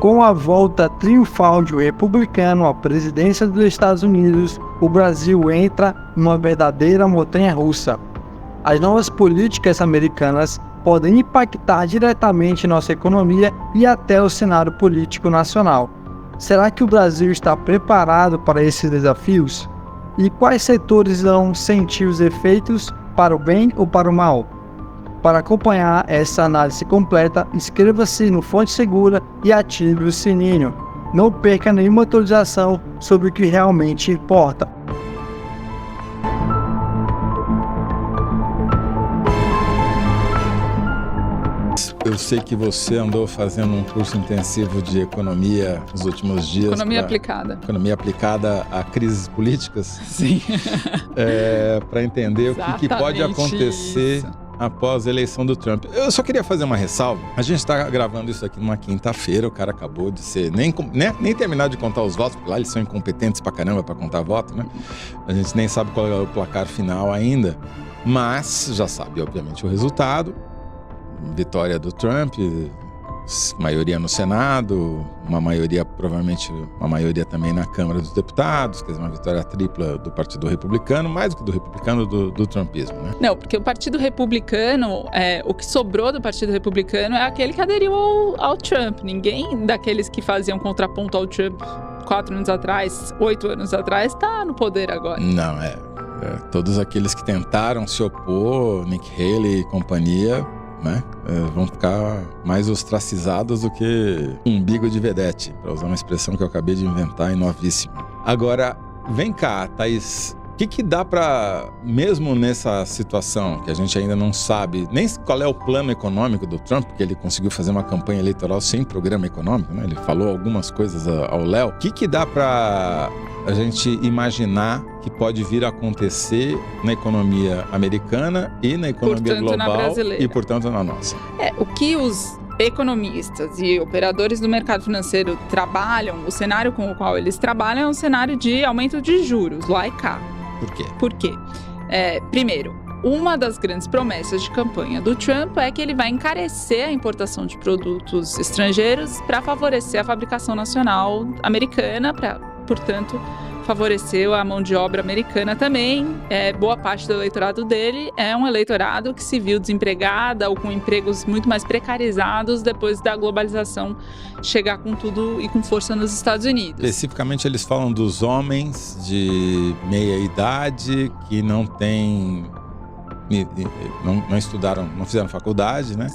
Com a volta triunfal de um republicano à presidência dos Estados Unidos, o Brasil entra numa verdadeira montanha-russa. As novas políticas americanas podem impactar diretamente nossa economia e até o cenário político nacional. Será que o Brasil está preparado para esses desafios? E quais setores irão sentir os efeitos, para o bem ou para o mal? Para acompanhar essa análise completa, inscreva-se no Fonte Segura e ative o sininho. Não perca nenhuma atualização sobre o que realmente importa. Eu sei que você andou fazendo um curso intensivo de economia nos últimos dias. Economia aplicada. Economia aplicada a crises políticas. Sim. Para entender o que pode acontecer após a eleição do Trump. Eu só queria fazer uma ressalva. A gente está gravando isso aqui numa quinta-feira, o cara acabou de ser... Nem terminar de contar os votos, porque lá eles são incompetentes pra caramba pra contar voto, né? A gente nem sabe qual é o placar final ainda, mas já sabe, obviamente, o resultado. Vitória do Trump, maioria no Senado, provavelmente uma maioria também na Câmara dos Deputados, quer dizer, uma vitória tripla do Partido Republicano, mais do que do republicano, do trumpismo, né? Não, porque o Partido Republicano, o que sobrou do Partido Republicano é aquele que aderiu ao Trump. Ninguém daqueles que faziam contraponto ao Trump 4 anos atrás, 8 anos atrás, está no poder agora. Não, todos aqueles que tentaram se opor, Nikki Haley e companhia, né, vão ficar mais ostracizados do que umbigo de vedete, para usar uma expressão que eu acabei de inventar e novíssima. Agora, vem cá, Thaís, o que dá para, mesmo nessa situação, que a gente ainda não sabe nem qual é o plano econômico do Trump, porque ele conseguiu fazer uma campanha eleitoral sem programa econômico, né? Ele falou algumas coisas ao Léo. O que dá para a gente imaginar que pode vir a acontecer na economia americana e na economia global na brasileira. E, portanto, na nossa? O que os economistas e operadores do mercado financeiro trabalham, o cenário com o qual eles trabalham é um cenário de aumento de juros, lá e cá. Por quê? Por quê? Primeiro, uma das grandes promessas de campanha do Trump é que ele vai encarecer a importação de produtos estrangeiros para favorecer a fabricação nacional americana, portanto, favoreceu a mão de obra americana também. Boa parte do eleitorado dele é um eleitorado que se viu desempregada ou com empregos muito mais precarizados depois da globalização chegar com tudo e com força nos Estados Unidos. Especificamente, eles falam dos homens de meia idade que não estudaram, não fizeram faculdade, né?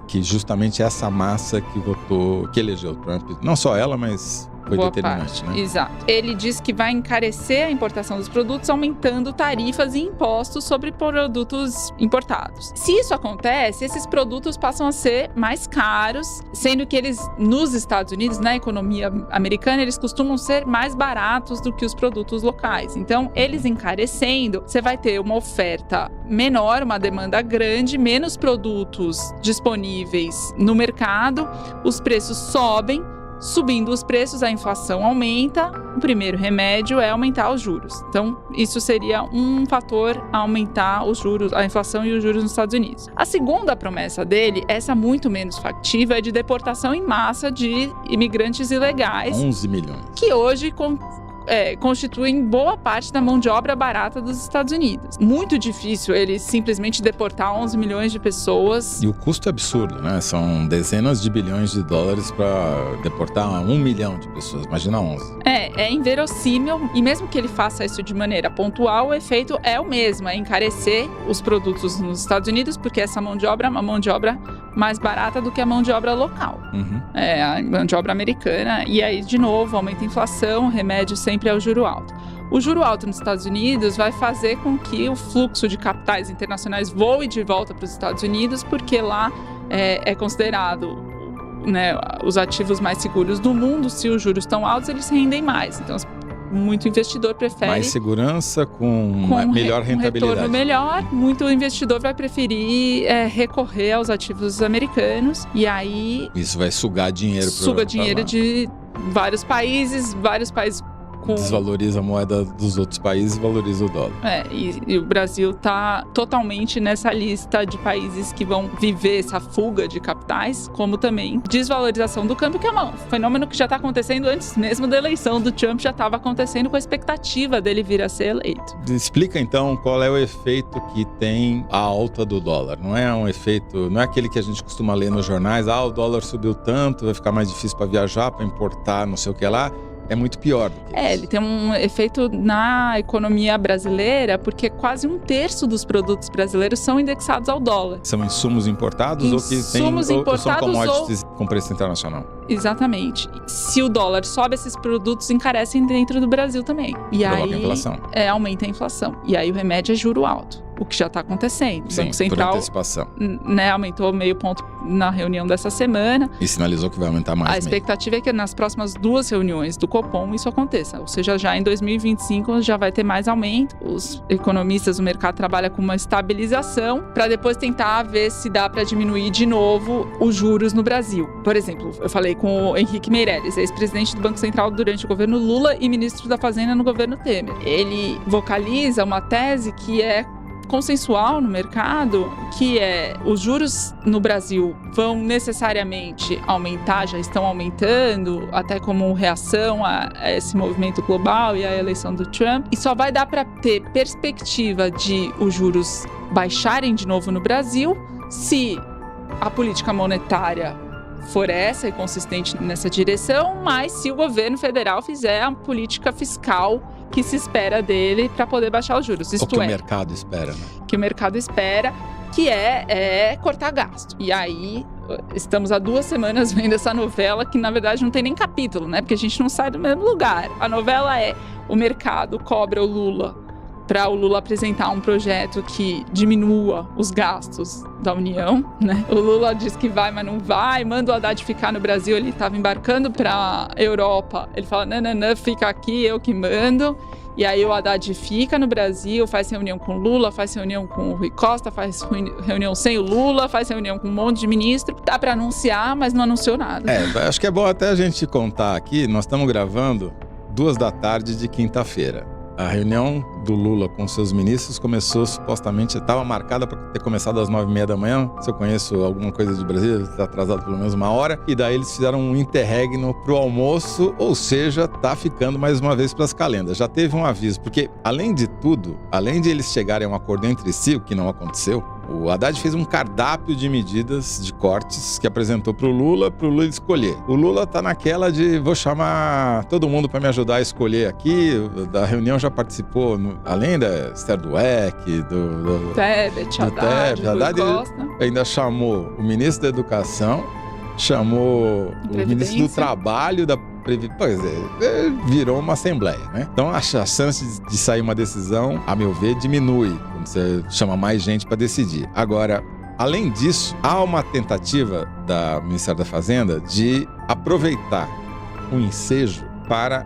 Que justamente essa massa que elegeu o Trump, não só ela, mas foi boa determinante, parte, né? Exato. Ele diz que vai encarecer a importação dos produtos, aumentando tarifas e impostos sobre produtos importados. Se isso acontece, esses produtos passam a ser mais caros, sendo que eles, nos Estados Unidos, na economia americana, eles costumam ser mais baratos do que os produtos locais. Então, eles encarecendo, você vai ter uma oferta menor, uma demanda grande, menos produtos disponíveis no mercado, os preços sobem. Subindo os preços, a inflação aumenta. O primeiro remédio é aumentar os juros. Então, isso seria um fator a aumentar os juros, a inflação e os juros nos Estados Unidos. A segunda promessa dele, essa muito menos factível, é de deportação em massa de imigrantes ilegais. 11 milhões. Que hoje constituem boa parte da mão de obra barata dos Estados Unidos. Muito difícil ele simplesmente deportar 11 milhões de pessoas. E o custo é absurdo, né? São dezenas de bilhões de dólares para deportar 1 milhão de pessoas. Imagina 11. É inverossímil, e mesmo que ele faça isso de maneira pontual, o efeito é o mesmo, é encarecer os produtos nos Estados Unidos, porque essa mão de obra é uma mão de obra mais barata do que a mão de obra local. Uhum. A mão de obra americana. E aí, de novo, aumenta a inflação, o remédio sempre é o juro alto. O juro alto nos Estados Unidos vai fazer com que o fluxo de capitais internacionais voe de volta para os Estados Unidos, porque lá é considerado, né, os ativos mais seguros do mundo. Se os juros estão altos, eles rendem mais. Então, muito investidor prefere... Mais segurança com melhor rentabilidade. Um retorno melhor. Muito investidor vai preferir recorrer aos ativos americanos. E aí... Isso vai sugar dinheiro. Suga dinheiro de vários países Desvaloriza a moeda dos outros países e valoriza o dólar. E o Brasil está totalmente nessa lista de países que vão viver essa fuga de capitais, como também desvalorização do câmbio, que é um fenômeno que já está acontecendo antes mesmo da eleição do Trump, já estava acontecendo com a expectativa dele vir a ser eleito. Explica então qual é o efeito que tem a alta do dólar. Não é um efeito, não é aquele que a gente costuma ler nos jornais, o dólar subiu tanto, vai ficar mais difícil para viajar, para importar, não sei o que lá. É muito pior do que isso. Ele tem um efeito na economia brasileira, porque quase 1/3 dos produtos brasileiros são indexados ao dólar. São insumos importados ou são commodities com preço internacional? Exatamente. Se o dólar sobe, esses produtos encarecem dentro do Brasil também. E provoca aí a inflação. Aumenta a inflação. E aí o remédio é juro alto. O que já está acontecendo. O Banco Central, por antecipação. Aumentou meio ponto na reunião dessa semana. E sinalizou que vai aumentar mais. A expectativa é que nas próximas 2 reuniões do Copom isso aconteça. Ou seja, já em 2025 já vai ter mais aumento. Os economistas do mercado trabalham com uma estabilização para depois tentar ver se dá para diminuir de novo os juros no Brasil. Por exemplo, eu falei com o Henrique Meirelles, ex-presidente do Banco Central durante o governo Lula e ministro da Fazenda no governo Temer. Ele vocaliza uma tese que é consensual no mercado, que é os juros no Brasil vão necessariamente aumentar, já estão aumentando, até como reação a esse movimento global e à eleição do Trump, e só vai dar para ter perspectiva de os juros baixarem de novo no Brasil se a política monetária for essa e consistente nessa direção, mas se o governo federal fizer a política fiscal que se espera dele para poder baixar os juros. O mercado espera, né? Que o mercado espera, que é cortar gasto. E aí, estamos há 2 semanas vendo essa novela que, na verdade, não tem nem capítulo, né? Porque a gente não sai do mesmo lugar. A novela é: o mercado cobra o Lula para o Lula apresentar um projeto que diminua os gastos da União, né? O Lula diz que vai, mas não vai, manda o Haddad ficar no Brasil, ele estava embarcando para a Europa, ele fala, não, fica aqui, eu que mando. E aí o Haddad fica no Brasil, faz reunião com o Lula, faz reunião com o Rui Costa, faz reunião sem o Lula, faz reunião com um monte de ministro. Dá para anunciar, mas não anunciou nada. Acho que é bom até a gente contar aqui, nós estamos gravando 2h de quinta-feira. A reunião do Lula com seus ministros começou supostamente, estava marcada para ter começado às 9h30 da manhã. Se eu conheço alguma coisa de Brasília, está atrasado pelo menos 1 hora. E daí eles fizeram um interregno pro almoço, ou seja, tá ficando mais uma vez para as calendas. Já teve um aviso, porque além de tudo, além de eles chegarem a um acordo entre si, o que não aconteceu, o Haddad fez um cardápio de medidas de cortes que apresentou pro Lula escolher. O Lula tá naquela de vou chamar todo mundo para me ajudar a escolher aqui. Da reunião já participou, além da Esther Dweck, do Tebet, Haddad, ainda chamou o ministro da Educação, chamou o ministro do Trabalho, pois virou uma assembleia, né? Então a chance de sair uma decisão, a meu ver, diminui quando você chama mais gente para decidir. Agora, além disso, há uma tentativa da Ministério da Fazenda de aproveitar o ensejo para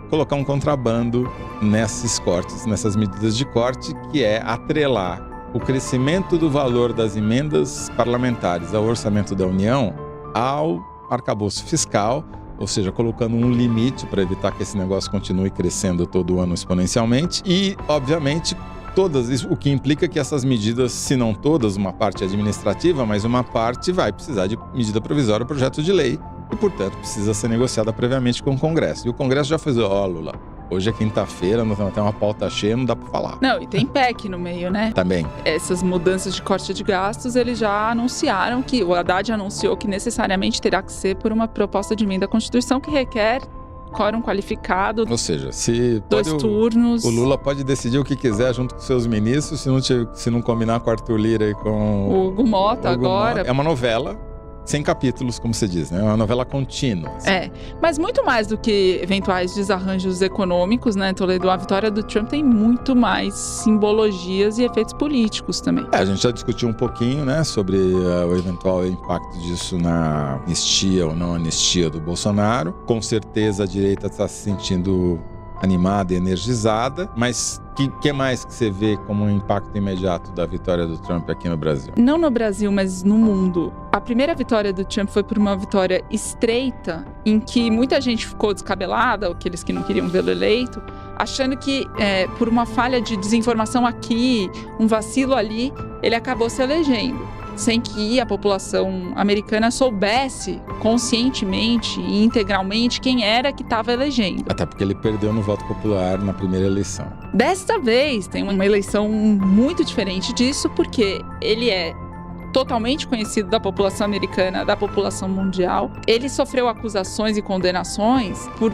colocar um contrabando nesses cortes, nessas medidas de corte, que é atrelar o crescimento do valor das emendas parlamentares ao orçamento da União ao arcabouço fiscal, ou seja, colocando um limite para evitar que esse negócio continue crescendo todo ano exponencialmente e, obviamente, o que implica que essas medidas, se não todas, uma parte administrativa, mas uma parte vai precisar de medida provisória, projeto de lei, e, portanto, precisa ser negociada previamente com o Congresso. E o Congresso já fez, Lula, hoje é quinta-feira, nós temos uma pauta cheia, não dá para falar. Não, e tem PEC no meio, né? Também. Essas mudanças de corte de gastos, eles já anunciaram que, o Haddad anunciou que necessariamente terá que ser por uma proposta de emenda à Constituição que requer quórum qualificado. Ou seja, se 2 turnos. O Lula pode decidir o que quiser junto com seus ministros, se não combinar com o Arthur Lira e com o Hugo Mota agora. É uma novela sem capítulos, como você diz, né? É uma novela contínua. Assim. Mas muito mais do que eventuais desarranjos econômicos, né, Toledo? A vitória do Trump tem muito mais simbologias e efeitos políticos também. A gente já discutiu um pouquinho, né, sobre o eventual impacto disso na anistia ou não anistia do Bolsonaro. Com certeza a direita está se sentindo animada e energizada, mas o que mais que você vê como um impacto imediato da vitória do Trump aqui no Brasil? Não no Brasil, mas no mundo. A primeira vitória do Trump foi por uma vitória estreita, em que muita gente ficou descabelada, aqueles que não queriam vê-lo eleito, achando que por uma falha de desinformação aqui, um vacilo ali, ele acabou se elegendo, sem que a população americana soubesse conscientemente e integralmente quem era que estava elegendo. Até porque ele perdeu no voto popular na primeira eleição. Desta vez, tem uma eleição muito diferente disso, porque ele é totalmente conhecido da população americana, da população mundial. Ele sofreu acusações e condenações por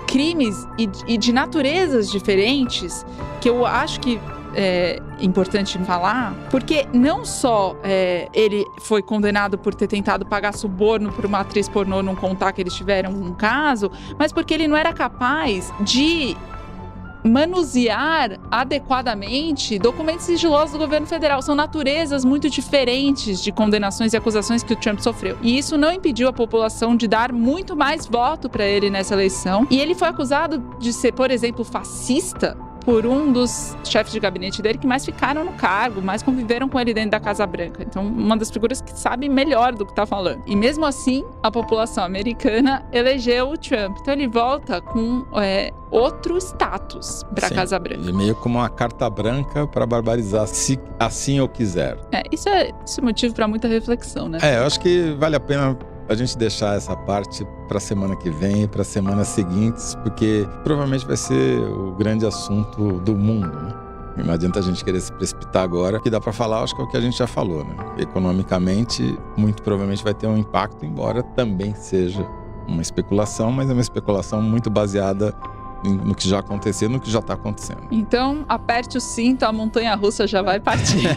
crimes e de naturezas diferentes, que eu acho que é importante falar, porque não só ele foi condenado por ter tentado pagar suborno por uma atriz pornô não contar que eles tiveram um caso, mas porque ele não era capaz de manusear adequadamente documentos sigilosos do governo federal. São naturezas muito diferentes de condenações e acusações que o Trump sofreu. E isso não impediu a população de dar muito mais voto para ele nessa eleição. E ele foi acusado de ser, por exemplo, fascista por um dos chefes de gabinete dele que mais ficaram no cargo, mais conviveram com ele dentro da Casa Branca. Então, uma das figuras que sabe melhor do que está falando. E mesmo assim, a população americana elegeu o Trump. Então, ele volta com outro status para a Casa Branca. E meio como uma carta branca para barbarizar, se assim eu quiser. Isso é motivo para muita reflexão, né? Eu acho que vale a pena a gente deixar essa parte para a semana que vem, para as semanas seguintes, porque provavelmente vai ser o grande assunto do mundo, né? E não adianta a gente querer se precipitar agora. O que dá para falar, acho que é o que a gente já falou, né? Economicamente, muito provavelmente vai ter um impacto, embora também seja uma especulação, mas é uma especulação muito baseada no que já aconteceu, no que já está acontecendo. Então, aperte o cinto, a montanha-russa já vai partir.